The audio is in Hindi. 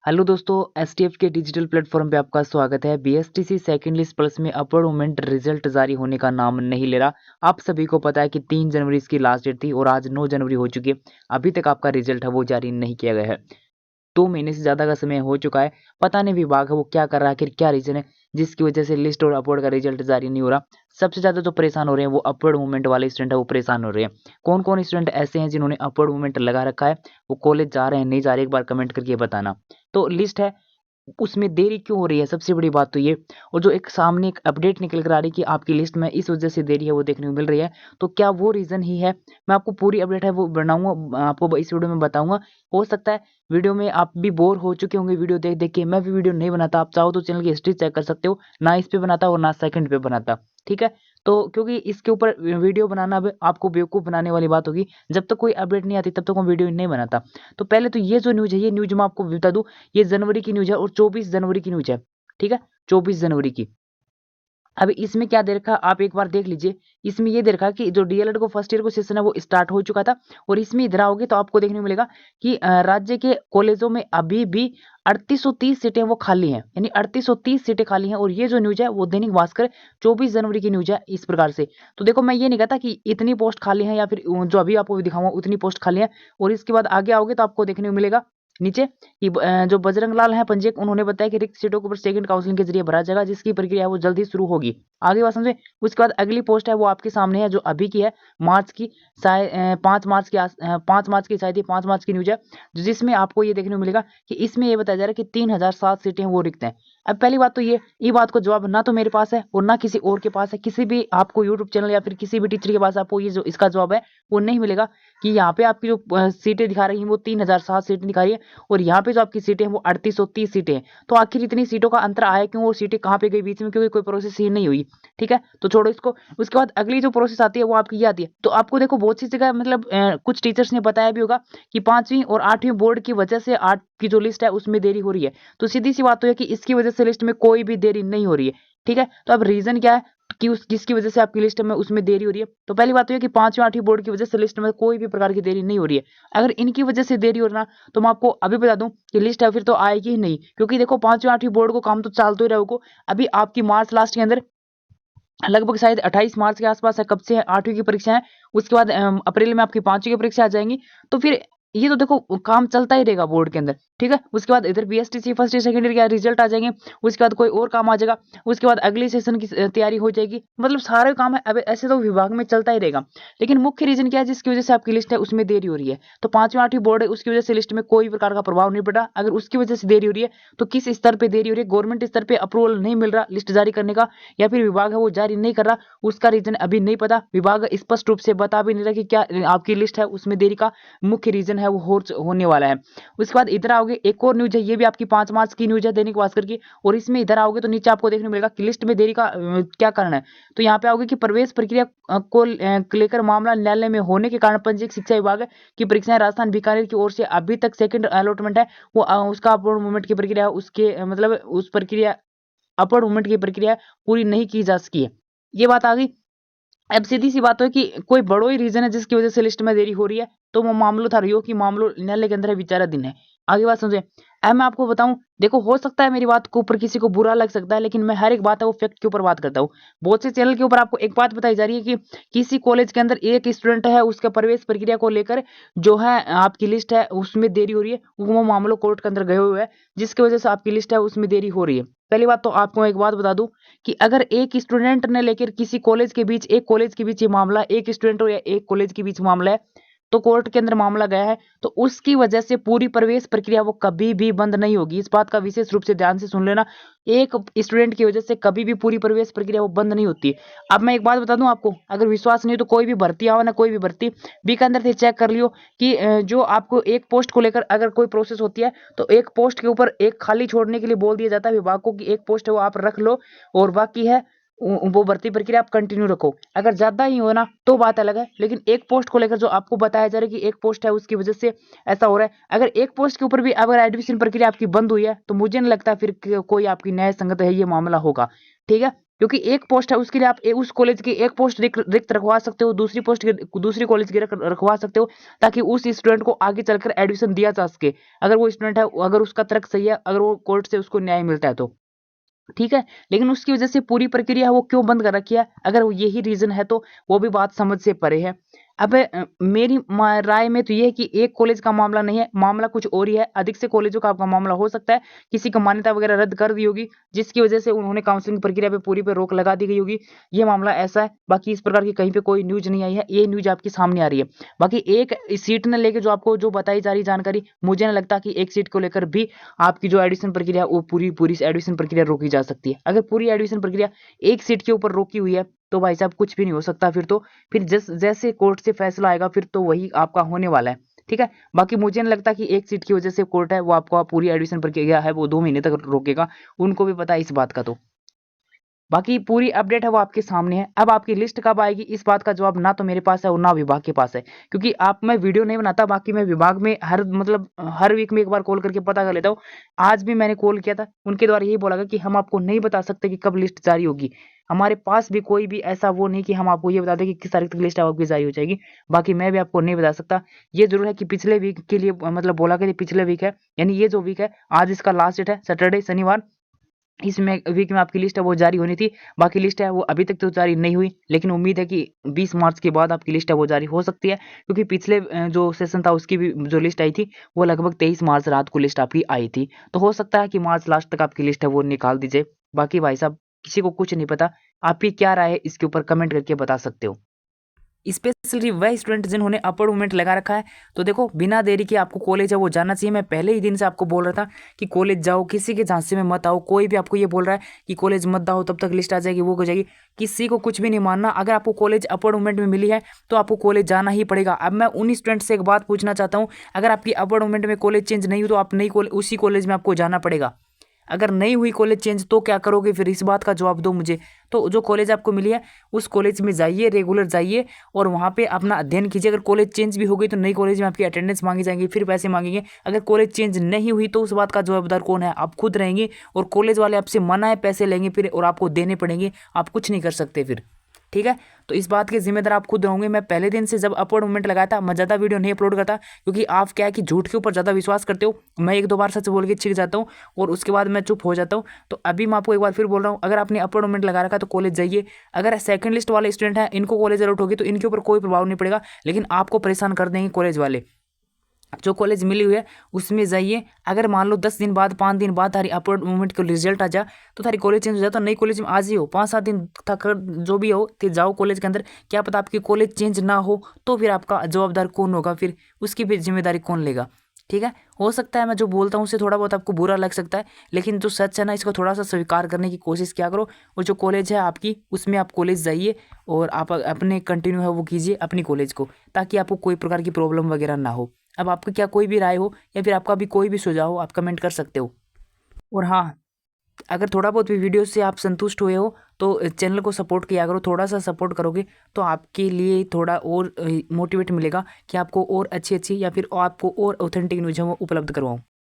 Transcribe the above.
हेलो दोस्तों, एसटीएफ के डिजिटल प्लेटफॉर्म पे आपका स्वागत है। बीएसटीसी सेकंड लिस्ट प्लस में अपवर्ड मूवमेंट रिजल्ट जारी होने का नाम नहीं ले रहा। आप सभी को पता है कि 3 जनवरी इसकी लास्ट डेट थी और आज 9 जनवरी हो चुकी है। अभी तक आपका रिजल्ट है वो जारी नहीं किया गया है। 2 महीने से ज़्यादा का समय हो चुका है। पता नहीं विभाग है वो क्या कर रहा है, आखिर क्या रीज़न है जिसकी वजह से लिस्ट और अपवर्ड का रिजल्ट जारी नहीं हो रहा। सबसे ज़्यादा जो परेशान हो रहे हैं वो अपवर्ड मूवमेंट वाले स्टूडेंट है, वो परेशान हो रहे हैं। कौन-कौन स्टूडेंट ऐसे हैं जिन्होंने अपवर्ड मूवमेंट लगा रखा है, वो कॉलेज जा रहे हैं, नहीं जा रहे, एक बार कमेंट करके बताना। तो लिस्ट है उसमें देरी क्यों हो रही है, सबसे बड़ी बात तो ये। और जो एक सामने एक अपडेट निकल कर आ रही है कि आपकी लिस्ट में इस वजह से देरी है वो देखने को मिल रही है। तो क्या वो रीज़न ही है? मैं आपको पूरी अपडेट है वो बनाऊँगा, आपको इस वीडियो में बताऊँगा। हो सकता है वीडियो में आप भी बोर हो चुके होंगे वीडियो देख-देख के। मैं भी वीडियो नहीं बनाता, आप चाहो तो चैनल की हिस्ट्री चेक कर सकते हो। ना इस पे बनाता और ना सेकंड पे बनाता, ठीक है? तो क्योंकि इसके ऊपर वीडियो बनाना अब आपको बेवकूफ़ बनाने वाली बात होगी। जब तक कोई अपडेट नहीं आती तब तक मैं वीडियो नहीं बनाता। तो पहले तो ये जो न्यूज़ है, ये न्यूज़ मैं आपको बता दूँ, ये जनवरी की न्यूज़ है और 24 जनवरी की न्यूज़ है, ठीक है? 24 जनवरी की। अब इसमें क्या दे रखा है आप एक बार देख लीजिए। इसमें ये दे रखा है कि जो डीएलएड को फर्स्ट ईयर को सेशन है वो स्टार्ट हो चुका था और इसमें इधर आओगे तो आपको देखने को मिलेगा कि राज्य के कॉलेजों में अभी भी 3830 सीटें वो खाली हैं, यानी 3830 सीटें खाली हैं। और ये जो न्यूज़ है वो दैनिक भास्कर 24 जनवरी की न्यूज़ है इस प्रकार से। तो देखो, मैं ये नहीं कहता कि इतनी पोस्ट खाली हैं या फिर जो अभी आपको दिखाऊंगा उतनी पोस्ट खाली है। और इसके बाद आगे आओगे तो आपको देखने को मिलेगा नीचे कि जो बजरंग लाल हैं पंजेक, उन्होंने बताया कि रिक्त सीटों को ऊपर सेकंड काउंसलिंग के जरिए भरा जाएगा, जिसकी प्रक्रिया है वो जल्द ही शुरू होगी। आगे बात समझे। उसके बाद अगली पोस्ट है वो आपके सामने है जो अभी की है, मार्च की, 5 मार्च की, शायद ये 5 मार्च की न्यूज है, जिसमें आपको ये देखने को मिलेगा कि इसमें ये बताया जा रहा है कि 3007 सीटें वो रिक्त हैं। अब पहली बात तो ये बात को जवाब ना तो मेरे पास है और ना किसी और के पास है। किसी भी आपको यूट्यूब चैनल या फिर किसी भी टीचर के पास आपको ये जो इसका जवाब है वो नहीं मिलेगा कि यहाँ पे आपकी जो सीटें दिखा रही हैं वो 3007 सीटें दिखा रही है और यहाँ पे जो आपकी सीटें हैं वो 3830 सीटें हैं। तो आखिर इतनी सीटों का अंतर आया क्यों? वो सीटें कहाँ पे गई बीच में? क्योंकि कोई प्रोसेस ही नहीं हुई, ठीक है? तो छोड़ो इसको। उसके बाद अगली जो प्रोसेस आती है वो आपकी ये आती है। तो आपको देखो बहुत सी जगह मतलब कुछ टीचर्स ने बताया भी होगा कि 5वीं और 8वीं बोर्ड की वजह से 8 की जो लिस्ट है उसमें देरी हो रही है। तो सीधी सी बात तो है कि इसकी वजह से लिस्ट में कोई भी देरी नहीं हो रही है, ठीक है? तो अब रीजन क्या है कि उस जिसकी वजह से आपकी लिस्ट में उसमें देरी हो रही है? तो पहली बात तो ये कि 5वीं 8वीं बोर्ड की वजह से लिस्ट में कोई भी प्रकार की देरी नहीं हो रही है। अगर इनकी वजह से देरी हो रहा तो मैं आपको अभी बता दूं कि लिस्ट है फिर तो आएगी ही नहीं, क्योंकि देखो 5वीं 8वीं बोर्ड को काम तो चालते ही रहेगा। अभी आपकी मार्च लास्ट के अंदर लगभग शायद 28 मार्च के आसपास है, कब से है 8वीं की परीक्षा है। उसके बाद अप्रैल में आपकी 5वीं की परीक्षा आ जाएंगी। तो फिर ये तो देखो काम चलता ही रहेगा बोर्ड के अंदर, ठीक है? उसके बाद इधर BSTC first year second year का रिजल्ट आ जाएंगे। उसके बाद कोई और काम आ जाएगा। उसके बाद अगले सेशन की तैयारी हो जाएगी। मतलब सारे काम है अब ऐसे तो विभाग में चलता ही रहेगा। लेकिन मुख्य रीजन क्या है जिसकी वजह से आपकी लिस्ट है उसमें देरी हो रही है? तो 5वीं 8वीं बोर्ड है उसकी वजह से लिस्ट में कोई प्रकार का प्रभाव नहीं पड़ा। अगर उसकी वजह से देरी हो रही है तो किस स्तर पे देरी हो रही है? गवर्नमेंट स्तर पे अप्रूवल नहीं मिल रहा लिस्ट जारी करने का, या फिर विभाग है वो जारी नहीं कर रहा, उसका रीजन अभी नहीं पता। विभाग स्पष्ट रूप से बता भी नहीं रहा कि क्या आपकी लिस्ट है उसमें देरी का मुख्य रीजन है वो होने वाला है। उसके बाद इधर आओगे, एक और न्यूज है, ये भी आपकी 5 मार्च की न्यूज है दैनिक भास्कर की। और इसमें इधर आओगे तो नीचे आपको देखने को मिलेगा कि लिस्ट में देरी का क्या कारण है। तो यहाँ पे आओगे कि प्रवेश प्रक्रिया को लेकर मामला न्यायालय में होने के कारण पंजीयक शिक्षा विभाग की परीक्षाएं राजस्थान बीकानेर की ओर से अभी तक सेकंड अलॉटमेंट है वो उसका अपलोड मूवमेंट की प्रक्रिया उसके मतलब उस प्रक्रिया अपवर्ड मूवमेंट की प्रक्रिया पूरी नहीं की जा सकी है। ये बात आ गई। अब सीधी सी बात है कि कोई बड़ो ही रीजन है जिसकी वजह से लिस्ट में देरी हो रही है, तो वो मामलो था रही कि मामलो न्यायालय के अंदर है, विचाराधीन है। आगे बात समझे। अब मैं आपको बताऊं, देखो हो सकता है मेरी बात के ऊपर किसी को बुरा लग सकता है, लेकिन मैं हर एक बात है वो फैक्ट के ऊपर बात करता हूँ। बहुत से चैनल के ऊपर आपको एक बात बताई जा रही है कि किसी कॉलेज के अंदर एक स्टूडेंट है, उसके प्रवेश प्रक्रिया को लेकर जो है आपकी लिस्ट है उसमें देरी हो रही है, वो मामलो कोर्ट के अंदर गए हुए है, जिसकी वजह से आपकी लिस्ट है उसमें देरी हो रही है। पहली बात तो आपको एक बात बता दूं कि अगर एक स्टूडेंट ने लेकर किसी कॉलेज के बीच एक कॉलेज के बीच ये मामला, एक स्टूडेंट हो या एक कॉलेज के बीच मामला है, तो कोर्ट के अंदर मामला गया है, तो उसकी वजह से पूरी प्रवेश प्रक्रिया वो कभी भी बंद नहीं होगी। इस बात का विशेष रूप से ध्यान से सुन लेना। एक स्टूडेंट की वजह से कभी भी पूरी प्रवेश प्रक्रिया वो बंद नहीं होती। अब मैं एक बात बता दूं आपको, अगर विश्वास नहीं हो तो कोई भी भर्ती आओ ना, कोई भी भर्ती बीकानेर से चेक कर लियो कि जो आपको एक पोस्ट को लेकर अगर कोई प्रोसेस होती है तो एक पोस्ट के ऊपर एक खाली छोड़ने के लिए बोल दिया जाता है विभाग को कि एक पोस्ट है वो आप रख लो और बाकी है वो भर्ती प्रक्रिया आप कंटिन्यू रखो। अगर ज्यादा ही हो ना तो बात अलग है, लेकिन एक पोस्ट को लेकर जो आपको बताया जा रहा है कि एक पोस्ट है उसकी वजह से ऐसा हो रहा है, अगर एक पोस्ट के ऊपर भी अगर एडमिशन प्रक्रिया आपकी बंद हुई है तो मुझे नहीं लगता फिर कोई आपकी न्याय संगत है ये मामला होगा, ठीक है? क्योंकि एक पोस्ट है उसके लिए आप उस कॉलेज की एक पोस्ट रिक्त रखवा सकते हो, दूसरी पोस्ट दूसरी कॉलेज की रखवा सकते हो, ताकि उस स्टूडेंट को आगे चलकर एडमिशन दिया जा सके। अगर वो स्टूडेंट है, अगर उसका तर्क सही है, अगर वो कोर्ट से उसको न्याय मिलता है तो ठीक है। लेकिन उसकी वजह से पूरी प्रक्रिया वो क्यों बंद कर रखी है, अगर वो यही रीजन है तो वो भी बात समझ से परे है। अब मेरी राय में तो ये है कि एक कॉलेज का मामला नहीं है, मामला कुछ और ही है। अधिक से कॉलेजों का आपका मामला हो सकता है, किसी की मान्यता वगैरह रद्द कर दी होगी, जिसकी वजह से उन्होंने काउंसलिंग प्रक्रिया पे पूरी पे रोक लगा दी गई होगी। ये मामला ऐसा है। बाकी इस प्रकार की कहीं पे कोई न्यूज नहीं आई है, ये न्यूज आपकी सामने आ रही है। बाकी एक सीट ने लेके जो आपको जो बताई जा रही जानकारी, मुझे नहीं लगता कि एक सीट को लेकर भी आपकी जो एडमिशन प्रक्रिया वो पूरी पूरी एडमिशन प्रक्रिया रोकी जा सकती है। अगर पूरी एडमिशन प्रक्रिया एक सीट के ऊपर रोकी हुई है तो भाई साहब कुछ भी नहीं हो सकता। फिर जैसे कोर्ट से फैसला आएगा फिर तो वही आपका होने वाला है। ठीक है। बाकी मुझे नहीं लगता कि एक सीट की वजह से कोर्ट है वो आपको पूरी एडमिशन प्रक्रिया है वो 2 महीने तक रोकेगा। उनको भी पता है इस बात का। तो बाकी पूरी अपडेट है वो आपके सामने है। अब आपकी लिस्ट कब आएगी इस बात का जवाब ना तो मेरे पास है और ना विभाग के पास है, क्योंकि आप मैं वीडियो नहीं बनाता। बाकी मैं विभाग में हर वीक में एक बार कॉल करके पता कर लेता हूँ। आज भी मैंने कॉल किया था, उनके द्वारा यही बोला गया कि हम आपको नहीं बता सकते कि कब लिस्ट जारी होगी। हमारे पास भी कोई भी ऐसा वो नहीं कि हम आपको ये बता दें कि किस तारीख तक लिस्ट आपकी जारी हो जाएगी। बाकी मैं भी आपको नहीं बता सकता। ये जरूर है कि पिछले वीक के लिए बोला गया पिछले वीक है, यानी ये जो वीक है आज इसका लास्ट डेट है, सैटरडे शनिवार। इसमें वीक में आपकी लिस्ट है वो जारी होनी थी। बाकी लिस्ट है वो अभी तक तो जारी नहीं हुई, लेकिन उम्मीद है कि 20 मार्च के बाद आपकी लिस्ट है वो जारी हो सकती है, क्योंकि पिछले जो सेशन था उसकी भी जो लिस्ट आई थी वो लगभग 23 मार्च रात को लिस्ट आपकी आई थी। तो हो सकता है कि मार्च लास्ट तक आपकी लिस्ट है वो निकाल दीजिए। बाकी भाई साहब किसी को कुछ नहीं पता। आपकी क्या राय है इसके ऊपर कमेंट करके बता सकते हो। स्पेशली वह स्टूडेंट जिन्होंने अपर मूवमेंट लगा रखा है, तो देखो बिना देरी के आपको कॉलेज है वो जाना चाहिए। मैं पहले ही दिन से आपको बोल रहा था कि कॉलेज जाओ, किसी के झांसे में मत आओ। कोई भी आपको ये बोल रहा है कि कॉलेज मत जाओ तब तक लिस्ट आ जाएगी वो हो जाएगी, किसी को कुछ भी नहीं मानना। अगर आपको कॉलेज अपर मूवमेंट में मिली है तो आपको कॉलेज जाना ही पड़ेगा। अब मैं उन स्टूडेंट से एक बात पूछना चाहता हूँ, अगर आपकी अपर मूवमेंट में कॉलेज चेंज नहीं हुई तो आप नई उसी कॉलेज में आपको जाना पड़ेगा। अगर नहीं हुई कॉलेज चेंज तो क्या करोगे फिर, इस बात का जवाब दो मुझे। तो जो कॉलेज आपको मिली है उस कॉलेज में जाइए, रेगुलर जाइए और वहाँ पे अपना अध्ययन कीजिए। अगर कॉलेज चेंज भी हो गई तो नई कॉलेज में आपकी अटेंडेंस मांगी जाएगी, फिर पैसे मांगेंगे। अगर कॉलेज चेंज नहीं हुई तो उस बात का जवाबदार कौन है, आप खुद रहेंगे। और कॉलेज वाले आपसे मना है पैसे लेंगे फिर और आपको देने पड़ेंगे, आप कुछ नहीं कर सकते फिर। ठीक है। तो इस बात के जिम्मेदार आप खुद रहोगे। मैं पहले दिन से जब अपलोड मूवमेंट लगाया था मैं ज़्यादा वीडियो नहीं अपलोड करता, क्योंकि आप क्या है कि झूठ के ऊपर ज़्यादा विश्वास करते हो। मैं एक दो बार सच बोल के छिक जाता हूँ और उसके बाद मैं चुप हो जाता हूँ। तो अभी मैं आपको एक बार फिर बोल रहा हूँ, अगर आपने अपलोड मूवमेंट लगा रखा है तो कॉलेज जाइए। अगर सेकंड लिस्ट वाले स्टूडेंट हैं इनको कॉलेज अलॉट होगी तो इनके ऊपर कोई प्रभाव नहीं पड़ेगा, लेकिन आपको परेशान कर देंगे कॉलेज वाले। जो कॉलेज मिली हुई है उसमें जाइए। अगर मान लो 10 दिन बाद 5 दिन बाद तारी अपलोड मूवमेंट का रिजल्ट आ जा तो तारी कॉलेज चेंज हो जाता, नई कॉलेज में आज ही हो 5-7 दिन तक जो भी हो तो जाओ कॉलेज के अंदर। क्या पता आपकी कॉलेज चेंज ना हो तो फिर आपका जवाबदार कौन होगा, फिर उसकी फिर जिम्मेदारी कौन लेगा। ठीक है। हो सकता है मैं जो बोलता हूँ उससे थोड़ा बहुत आपको बुरा लग सकता है, लेकिन जो सच है ना इसको थोड़ा सा स्वीकार करने की कोशिश क्या करो। और जो कॉलेज है आपकी उसमें आप कॉलेज जाइए और आप अपने कंटिन्यू है वो कीजिए अपनी कॉलेज को, ताकि आपको कोई प्रकार की प्रॉब्लम वगैरह ना हो। अब आपका क्या कोई भी राय हो या फिर आपका भी कोई भी सुझाव हो आप कमेंट कर सकते हो। और हाँ, अगर थोड़ा बहुत भी वीडियो से आप संतुष्ट हुए हो तो चैनल को सपोर्ट किया करो। थोड़ा सा सपोर्ट करोगे तो आपके लिए थोड़ा और मोटिवेट मिलेगा कि आपको और अच्छी अच्छी या फिर आपको और ऑथेंटिक न्यूज़ है वो उपलब्ध करवाऊँ।